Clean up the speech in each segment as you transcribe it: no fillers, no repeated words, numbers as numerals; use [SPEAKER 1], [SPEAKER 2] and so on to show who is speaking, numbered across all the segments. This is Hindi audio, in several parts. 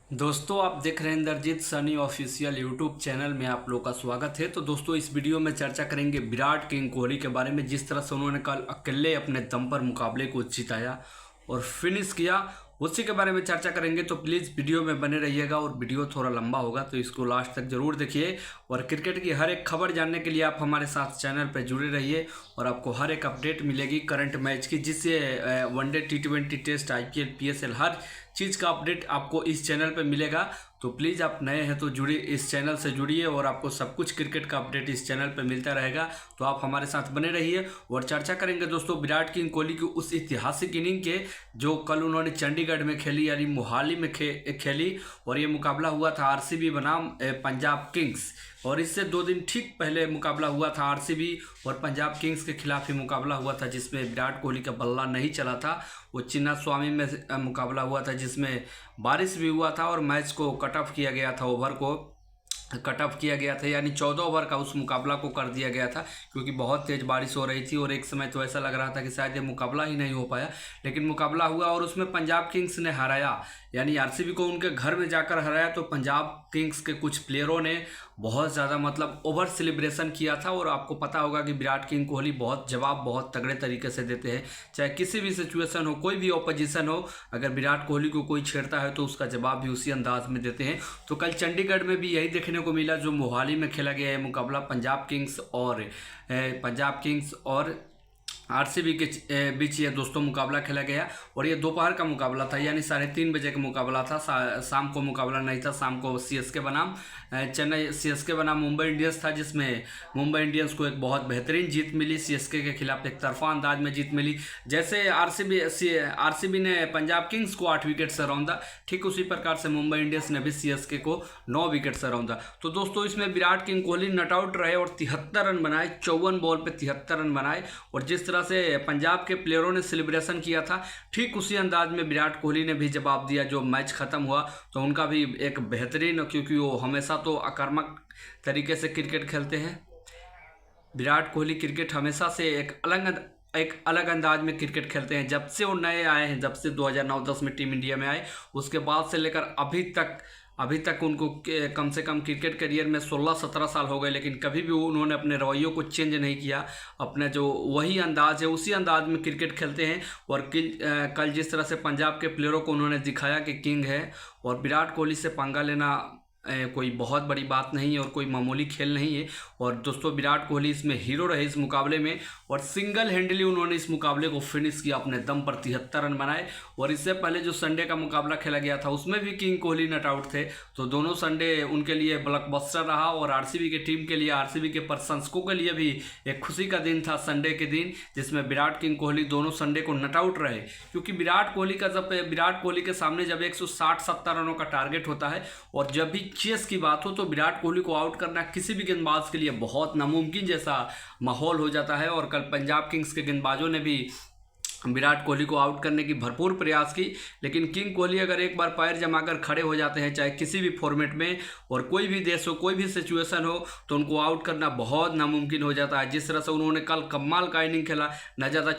[SPEAKER 1] दोस्तों आप देख रहे हैं Indrajeet Sunny official YouTube channel में आप लोग का स्वागत है। तो दोस्तों इस वीडियो में चर्चा करेंगे विराट किंग कोहली के बारे में। जिस तरह से उन्होंने कल अकेले अपने दम पर मुकाबले को जिताया और फिनिश किया, उसी के बारे में चर्चा करेंगे। तो प्लीज़ वीडियो में बने रहिएगा और वीडियो थोड़ा लंबा होगा तो इसको लास्ट तक जरूर देखिए। और क्रिकेट की हर एक खबर जानने के लिए आप हमारे साथ चैनल पर जुड़े रहिए और आपको हर एक अपडेट मिलेगी करंट मैच की, जिससे one day, T20 test, IPL, PSL हर चीज़ का अपडेट आपको इस चैनल पे मिलेगा। तो प्लीज़ आप नए हैं तो जुड़िए, इस चैनल से जुड़िए और आपको सब कुछ क्रिकेट का अपडेट इस चैनल पे मिलता रहेगा। तो आप हमारे साथ बने रहिए और चर्चा करेंगे दोस्तों विराट किंग कोहली की उस ऐतिहासिक इनिंग के जो कल उन्होंने चंडीगढ़ में खेली, यानी मोहाली में खेली। और ये मुकाबला हुआ था RCB बनाम पंजाब किंग्स। और इससे 2 दिन ठीक पहले मुकाबला हुआ था RCB और पंजाब किंग्स के खिलाफ ही मुकाबला हुआ था, जिसमें विराट कोहली का बल्ला नहीं चला था। वो चिन्ना स्वामी में मुकाबला हुआ था, जिसमें बारिश भी हुआ था और मैच को कट ऑफ किया गया था, ओवर को कट ऑफ किया गया था, यानी 14 ओवर का उस मुकाबला को कर दिया गया था, क्योंकि बहुत तेज़ बारिश हो रही थी। और एक समय तो ऐसा लग रहा था कि शायद ये मुकाबला ही नहीं हो पाया, लेकिन मुकाबला हुआ और उसमें पंजाब किंग्स ने हराया, यानी RCB को उनके घर में जाकर हराया। तो पंजाब किंग्स के कुछ प्लेयरों ने बहुत ज़्यादा ओवर सेलिब्रेशन किया था। और आपको पता होगा कि विराट किंग कोहली जवाब बहुत तगड़े तरीके से देते हैं, चाहे किसी भी सिचुएशन हो, कोई भी ऑपोजिशन हो, अगर विराट कोहली को कोई छेड़ता है तो उसका जवाब भी उसी अंदाज में देते हैं। तो कल चंडीगढ़ में भी यही देखने को मिला जो मोहाली में खेला गया है मुकाबला, पंजाब किंग्स और RCB के बीच ये दोस्तों मुकाबला खेला गया। और ये दोपहर का मुकाबला था, यानी 3:30 बजे का मुकाबला था। शाम को मुकाबला नहीं था। शाम को CSK बनाम चेन्नई, CSK बनाम मुंबई इंडियंस था, जिसमें मुंबई इंडियंस को एक बहुत बेहतरीन जीत मिली। CSK के खिलाफ एक तरफा अंदाज में जीत मिली। जैसे RCB ने पंजाब किंग्स को 8 विकेट से रौंदा, ठीक उसी प्रकार से मुंबई इंडियंस ने भी CSK को 9 विकेट से रौंदा। तो दोस्तों इसमें Virat king Kohli not out रहे और 73 रन बनाए, 54 बॉल पे 73 रन बनाए। और जिस तरह से पंजाब के प्लेयरों ने सेलिब्रेशन किया था, ठीक उसी अंदाज में विराट कोहली ने भी जवाब दिया। जो मैच खत्म हुआ तो उनका भी एक बेहतरीन, क्योंकि वो हमेशा तो आक्रामक तरीके से क्रिकेट खेलते हैं। विराट कोहली क्रिकेट हमेशा से एक अलग अंदाज में क्रिकेट खेलते हैं। जब से वो नए आए हैं, जब से 2009-10 में टीम इंडिया में आए, उसके बाद से लेकर अभी तक उनको कम से कम क्रिकेट करियर में 16-17 साल हो गए, लेकिन कभी भी उन्होंने अपने रवैयों को चेंज नहीं किया। अपना जो वही अंदाज है उसी अंदाज में क्रिकेट खेलते हैं। और कल जिस तरह से पंजाब के प्लेयरों को उन्होंने दिखाया कि किंग है, और विराट कोहली से पंगा लेना कोई बहुत बड़ी बात नहीं है और कोई मामूली खेल नहीं है। और दोस्तों विराट कोहली इसमें हीरो रहे इस मुकाबले में, और सिंगल हैंडली उन्होंने इस मुकाबले को फिनिश किया, अपने दम पर 73 रन बनाए। और इससे पहले जो संडे का मुकाबला खेला गया था उसमें भी किंग कोहली नॉट आउट थे। तो दोनों संडे उनके लिए ब्लॉकबस्टर रहा और RCB की टीम के लिए, RCB के प्रशंसकों के लिए भी एक खुशी का दिन था संडे के दिन, जिसमें विराट किंग कोहली दोनों संडे को नॉट आउट रहे। क्योंकि विराट कोहली के सामने जब 160-70 रनों का टारगेट होता है और जब भी चेस की बात हो तो विराट कोहली को आउट करना किसी भी गेंदबाज के लिए बहुत नामुमकिन जैसा माहौल हो जाता है। और कल पंजाब किंग्स के गेंदबाजों ने भी विराट कोहली को आउट करने की भरपूर प्रयास की, लेकिन किंग कोहली अगर एक बार पैर जमाकर खड़े हो जाते हैं, चाहे किसी भी फॉर्मेट में और कोई भी देश हो, कोई भी सिचुएशन हो, तो उनको आउट करना बहुत नामुमकिन हो जाता है। जिस तरह से उन्होंने कल कमाल का इनिंग खेला, ना ज़्यादा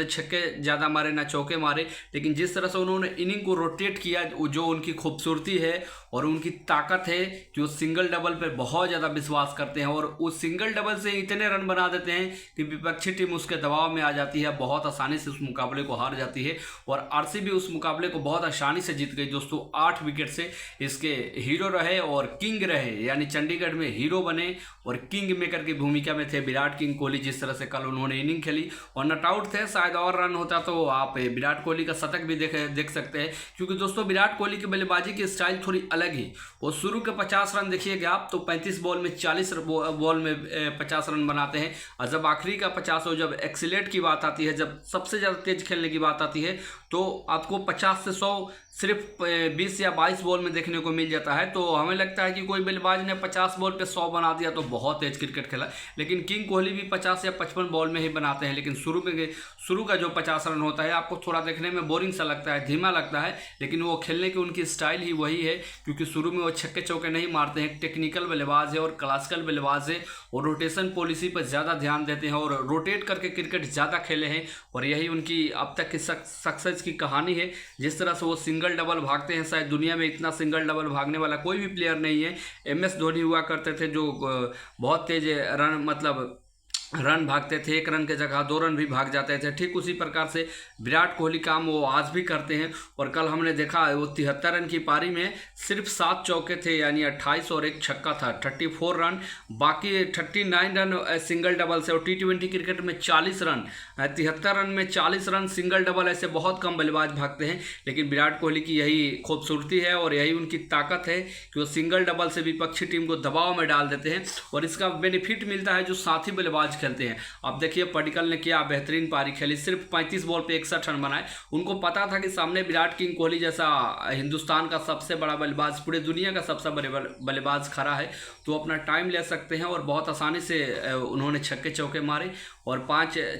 [SPEAKER 1] छक्के ज़्यादा मारे, ना चौके मारे, लेकिन जिस तरह से उन्होंने इनिंग को रोटेट किया, जो उनकी खूबसूरती है और उनकी ताकत है कि वो सिंगल डबल पर बहुत ज़्यादा विश्वास करते हैं। और उस सिंगल डबल से इतने रन बना देते हैं कि विपक्षी टीम उसके दबाव में आ जाती है, बहुत आसानी से उस मुकाबले को हार जाती है। और RCB उस मुकाबले को बहुत आसानी से जीत गई दोस्तों, 8 विकेट से। इसके हीरो रहे और किंग रहे, यानी चंडीगढ़ में हीरो बने और किंग मेकर की भूमिका में थे विराट किंग कोहली। जिस तरह से कल उन्होंने इनिंग खेली और नॉट आउट थे, शायद और रन होता तो आप विराट कोहली का शतक भी देख सकते हैं। क्योंकि दोस्तों विराट कोहली की बल्लेबाजी की स्टाइल थोड़ी अलग ही, वो शुरू के 50 रन देखिएगा आप तो 35 बॉल में 40 बॉल में 50 रन बनाते हैं। और जब आखिरी का 50 हो, जब एक्सीलेट की बात आती है, जब सबसे ज़्यादा तेज खेलने की बात आती है, तो आपको 50 से 100 सिर्फ 20 या 22 बॉल में देखने को मिल जाता है। तो हमें लगता है कि कोई बल्लेबाज ने 50 बॉल पे 100 बना दिया तो बहुत तेज क्रिकेट खेला, लेकिन किंग कोहली भी 50 या 55 बॉल में ही बनाते हैं। लेकिन शुरू का जो 50 रन होता है आपको थोड़ा देखने में बोरिंग सा लगता है, धीमा लगता है, लेकिन वो खेलने की उनकी स्टाइल ही वही है। क्योंकि शुरू में वो छक्के चौके नहीं मारते हैं, टेक्निकल बल्लेबाज है और क्लासिकल बल्लेबाज है, और रोटेशन पॉलिसी पर ज़्यादा ध्यान देते हैं और रोटेट करके क्रिकेट ज़्यादा खेले हैं। और यही उनकी अब तक की सक्सेस एक्सपीरियंस की कहानी है। जिस तरह से वो सिंगल डबल भागते हैं, शायद दुनिया में इतना सिंगल डबल भागने वाला कोई भी प्लेयर नहीं है। MS धोनी हुआ करते थे जो बहुत तेज रन मतलब रन भागते थे, 1 रन के जगह 2 रन भी भाग जाते थे। ठीक उसी प्रकार से विराट कोहली काम वो आज भी करते हैं। और कल हमने देखा वो 73 रन की पारी में सिर्फ 7 चौके थे, यानी 28 और 1 छक्का था, 34 रन। बाकी 39 रन सिंगल डबल से। और T20 क्रिकेट में 40 रन, 73 रन में 40 रन सिंगल डबल, ऐसे बहुत कम बल्लेबाज भागते हैं। लेकिन विराट कोहली की यही खूबसूरती है और यही उनकी ताकत है कि वो सिंगल डबल से विपक्षी टीम को दबाव में डाल देते हैं और इसका बेनिफिट मिलता है जो साथी बल्लेबाज खेलते हैं। अब देखिए पडिक्कल ने क्या बेहतरीन पारी खेली, सिर्फ 35 बॉल पे 61 रन बनाए। उनको पता था कि सामने विराट किंग कोहली जैसा हिंदुस्तान का सबसे बड़ा बल्लेबाज, पूरे दुनिया का सबसे बड़े बल्लेबाज खड़ा है, तो अपना टाइम ले सकते हैं। और बहुत आसानी से उन्होंने छक्के चौके मारे और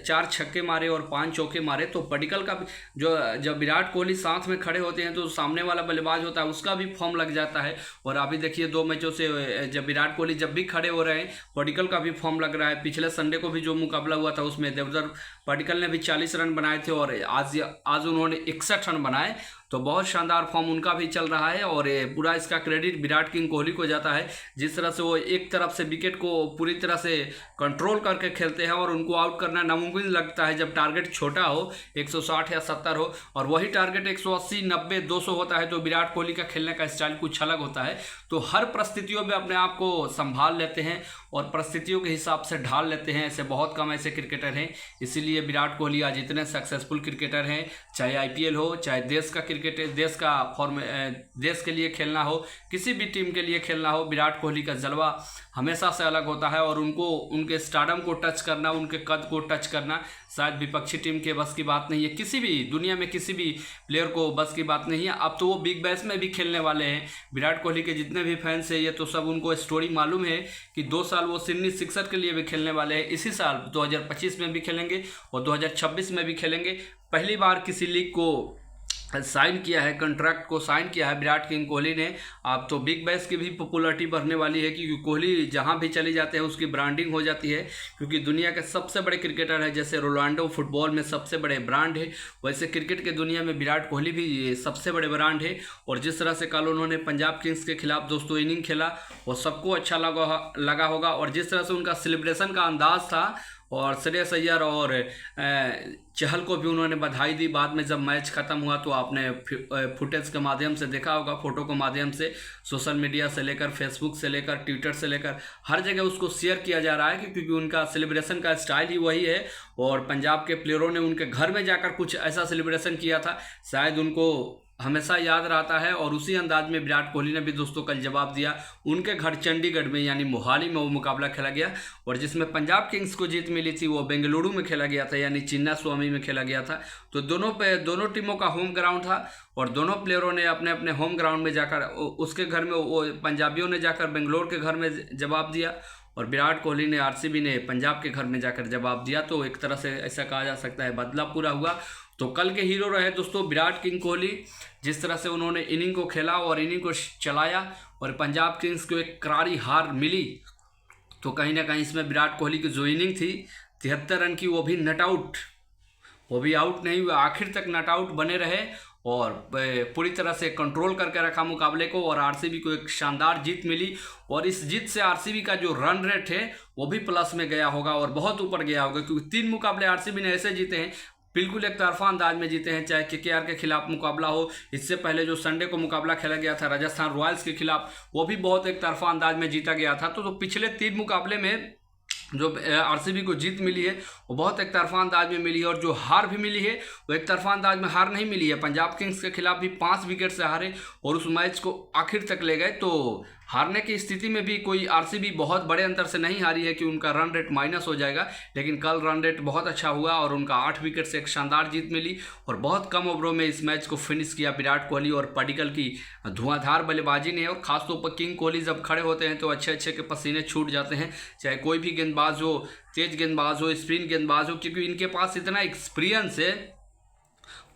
[SPEAKER 1] 4 छक्के मारे और 5 चौके मारे। तो पडिक्कल का जो जब विराट कोहली साथ में खड़े होते हैं तो सामने वाला बल्लेबाज होता है उसका भी फॉर्म लग जाता है। और अभी देखिए 2 मैचों से जब विराट कोहली जब भी खड़े हो रहे हैं, पडिक्कल का भी फॉर्म लग रहा है। पिछले संडे को भी जो मुकाबला हुआ था उसमें देवधर पडिक्कल ने भी 40 रन बनाए थे और आज उन्होंने 61 रन बनाए। तो बहुत शानदार फॉर्म उनका भी चल रहा है और पूरा इसका क्रेडिट विराट किंग कोहली को जाता है। जिस तरह से वो एक तरफ से विकेट को पूरी तरह से कंट्रोल करके खेलते हैं और उनको आउट करना नामुमकिन लगता है जब टारगेट छोटा हो, 160 या 70 हो, और वही टारगेट 180, 90, 200 होता है। तो विराट कोहली का खेलने का स्टाइल कुछ अलग होता है। तो हर परिस्थितियों में अपने आप को संभाल लेते हैं और परिस्थितियों के हिसाब से ढाल लेते हैं। ऐसे बहुत कम ऐसे क्रिकेटर हैं, इसीलिए विराट कोहली आज इतने सक्सेसफुल क्रिकेटर हैं। चाहे IPL हो, चाहे देश का क्रिकेट, देश का फॉर्म, देश के लिए खेलना हो, किसी भी टीम के लिए खेलना हो, विराट कोहली का जलवा हमेशा से अलग होता है। और उनको उनके स्टारडम को टच करना, उनके कद को टच करना शायद विपक्षी टीम के बस की बात नहीं है, किसी भी दुनिया में किसी भी प्लेयर को बस की बात नहीं है। अब तो वो बिग बैश में भी खेलने वाले हैं। विराट कोहली के जितने भी फैंस हैं ये तो सब उनको स्टोरी मालूम है कि 2 साल वो सिडनी सिक्सर के लिए भी खेलने वाले हैं। इसी साल 2025 में भी खेलेंगे और 2026 में भी खेलेंगे। पहली बार किसी लीग को साइन किया है, कॉन्ट्रैक्ट को साइन किया है विराट किंग कोहली ने। अब तो बिग बैश की भी पॉपुलैरिटी बढ़ने वाली है क्योंकि कोहली जहां भी चले जाते हैं उसकी ब्रांडिंग हो जाती है। क्योंकि दुनिया के सबसे बड़े क्रिकेटर है, जैसे रोनाल्डो फुटबॉल में सबसे बड़े ब्रांड है, वैसे क्रिकेट के दुनिया में विराट कोहली भी सबसे बड़े ब्रांड है। और जिस तरह से कल उन्होंने पंजाब किंग्स के खिलाफ दोस्तों इनिंग खेला वो सबको अच्छा लगा होगा। और जिस तरह से उनका सेलिब्रेशन का अंदाज था और श्रेयस अय्यर और चहल को भी उन्होंने बधाई दी बाद में जब मैच खत्म हुआ। तो आपने फुटेज के माध्यम से देखा होगा, फोटो के माध्यम से सोशल मीडिया से लेकर फेसबुक से लेकर ट्विटर से लेकर हर जगह उसको शेयर किया जा रहा है क्योंकि उनका सेलिब्रेशन का स्टाइल ही वही है। और पंजाब के प्लेयरों ने उनके घर में जाकर कुछ ऐसा सेलिब्रेशन किया था, शायद उनको हमेशा याद रहता है। और उसी अंदाज में विराट कोहली ने भी दोस्तों कल जवाब दिया। उनके घर चंडीगढ़ में यानी मोहाली में वो मुकाबला खेला गया और जिसमें पंजाब किंग्स को जीत मिली थी वो बेंगलुरु में खेला गया था, यानी चिन्ना स्वामी में खेला गया था। तो दोनों टीमों का होम ग्राउंड था और दोनों प्लेयरों ने अपने अपने होम ग्राउंड में जाकर उसके घर में, वो पंजाबियों ने जाकर बेंगलोर के घर में जवाब दिया और विराट कोहली ने, RCB ने पंजाब के घर में जाकर जवाब दिया। तो एक तरह से ऐसा कहा जा सकता है बदला पूरा हुआ। तो कल के हीरो रहे दोस्तों विराट किंग कोहली। जिस तरह से उन्होंने इनिंग को खेला और इनिंग को चलाया और पंजाब किंग्स को एक करारी हार मिली, तो कहीं ना कहीं इसमें विराट कोहली की जो इनिंग थी 73 रन की, वो भी नट आउट, वो भी आउट नहीं हुआ, आखिर तक नट आउट बने रहे और पूरी तरह से कंट्रोल करके रखा मुकाबले को और RCB को एक शानदार जीत मिली। और इस जीत से RCB का जो रन रेट है वो भी प्लस में गया होगा और बहुत ऊपर गया होगा क्योंकि 3 मुकाबले RCB ने ऐसे जीते हैं, बिल्कुल एक तरफा अंदाज में जीते हैं। चाहे KKR के खिलाफ मुकाबला हो, इससे पहले जो संडे को मुकाबला खेला गया था राजस्थान रॉयल्स के खिलाफ, वो भी बहुत एक तरफा अंदाज में जीता गया था। तो पिछले 3 मुकाबले में जो RCB को जीत मिली है वो बहुत एक तरफा अंदाज में मिली है और जो हार भी मिली है वो एक तरफा अंदाज में हार नहीं मिली है। पंजाब किंग्स के खिलाफ भी 5 विकेट से हारे और उस मैच को आखिर तक ले गए। तो हारने की स्थिति में भी कोई RCB बहुत बड़े अंतर से नहीं हारी है कि उनका रन रेट माइनस हो जाएगा, लेकिन कल रन रेट बहुत अच्छा हुआ और उनका 8 विकेट से एक शानदार जीत मिली और बहुत कम ओवरों में इस मैच को फिनिश किया विराट कोहली और पडिक्कल की धुआंधार बल्लेबाजी ने। और खासतौर पर किंग कोहली जब खड़े होते हैं तो अच्छे अच्छे के पसीने छूट जाते हैं, चाहे कोई भी गेंदबाज हो, तेज गेंदबाज हो, स्पिन गेंदबाज हो, क्योंकि इनके पास इतना एक्सपीरियंस है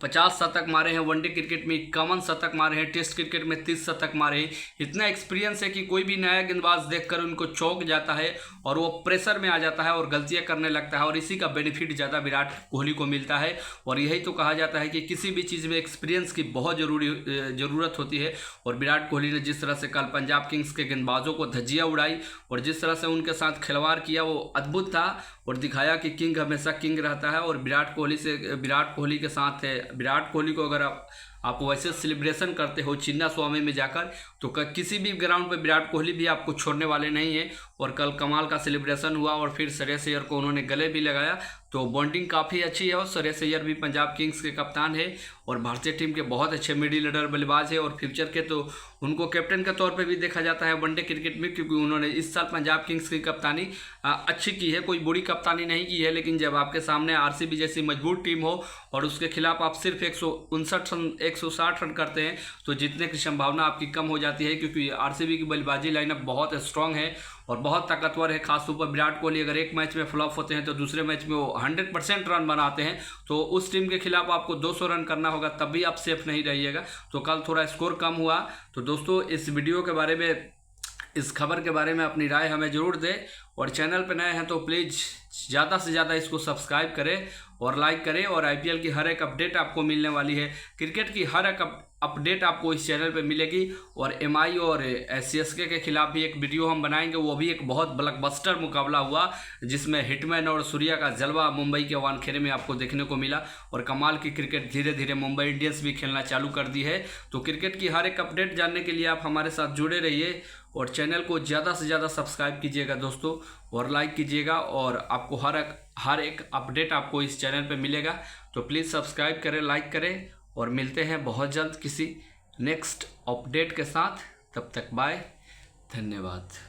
[SPEAKER 1] 50 शतक मारे हैं, वनडे क्रिकेट में 51 शतक मारे हैं, टेस्ट क्रिकेट में 30 शतक मारे हैं। इतना एक्सपीरियंस है कि कोई भी नया गेंदबाज देखकर उनको चौंक जाता है और वो प्रेशर में आ जाता है और गलतियां करने लगता है, और इसी का बेनिफिट ज़्यादा विराट कोहली को मिलता है। और यही तो कहा जाता है कि किसी भी चीज़ में एक्सपीरियंस की बहुत ज़रूरत होती है। और विराट कोहली ने जिस तरह से कल पंजाब किंग्स के गेंदबाजों को धज्जियाँ उड़ाई और जिस तरह से उनके साथ खिलवाड़ किया, वो अद्भुत था और दिखाया कि किंग हमेशा किंग रहता है। और विराट कोहली के साथ है, विराट कोहली को अगर आप वैसे सेलिब्रेशन करते हो चिन्ना स्वामी में जाकर, तो किसी भी ग्राउंड पे विराट कोहली भी आपको छोड़ने वाले नहीं है। और कल कमाल का सेलिब्रेशन हुआ और फिर श्रेयस अय्यर को उन्होंने गले भी लगाया, तो बॉन्डिंग काफ़ी अच्छी है। और श्रेयस अय्यर भी पंजाब किंग्स के कप्तान है और भारतीय टीम के बहुत अच्छे मिडिल ऑर्डर बल्लेबाज है, और फ्यूचर के तो उनको कैप्टन के तौर पे भी देखा जाता है वनडे क्रिकेट में, क्योंकि उन्होंने इस साल पंजाब किंग्स की कप्तानी अच्छी की है, कोई बुरी कप्तानी नहीं की है। लेकिन जब आपके सामने आरसीबी जैसी मजबूत टीम हो और उसके खिलाफ आप सिर्फ 160 रन करते हैं, तो जीतने की संभावना आपकी कम हो जाती है, क्योंकि आरसीबी की बल्लेबाजी लाइनअप बहुत स्ट्रांग है और बहुत ताकतवर है। खासतौर पर विराट कोहली अगर एक मैच में फ्लॉप होते हैं तो दूसरे मैच में वो 100% रन बनाते हैं, तो उस टीम के खिलाफ आपको 200 रन करना होगा, तब भी आप सेफ नहीं रहिएगा। तो कल थोड़ा स्कोर कम हुआ। तो दोस्तों इस वीडियो के बारे में, इस खबर के बारे में अपनी राय हमें ज़रूर दें, और चैनल पर नए हैं तो प्लीज़ ज़्यादा से ज़्यादा इसको सब्सक्राइब करें और लाइक करें। और आईपीएल की हर एक अपडेट आपको मिलने वाली है, क्रिकेट की हर एक अपडेट आपको इस चैनल पे मिलेगी। और एमआई और सीएसके के खिलाफ भी एक वीडियो हम बनाएंगे, वो भी एक बहुत ब्लॉकबस्टर मुकाबला हुआ जिसमें हिटमैन और सूर्या का जलवा मुंबई के वानखेड़े में आपको देखने को मिला। और कमाल की क्रिकेट धीरे धीरे मुंबई इंडियंस भी खेलना चालू कर दी है। तो क्रिकेट की हर एक अपडेट जानने के लिए आप हमारे साथ जुड़े रहिए और चैनल को ज़्यादा से ज़्यादा सब्सक्राइब कीजिएगा दोस्तों, और लाइक कीजिएगा, और आपको हर एक अपडेट आपको इस चैनल पे मिलेगा। तो प्लीज़ सब्सक्राइब करें, लाइक करें, और मिलते हैं बहुत जल्द किसी नेक्स्ट अपडेट के साथ। तब तक बाय, धन्यवाद।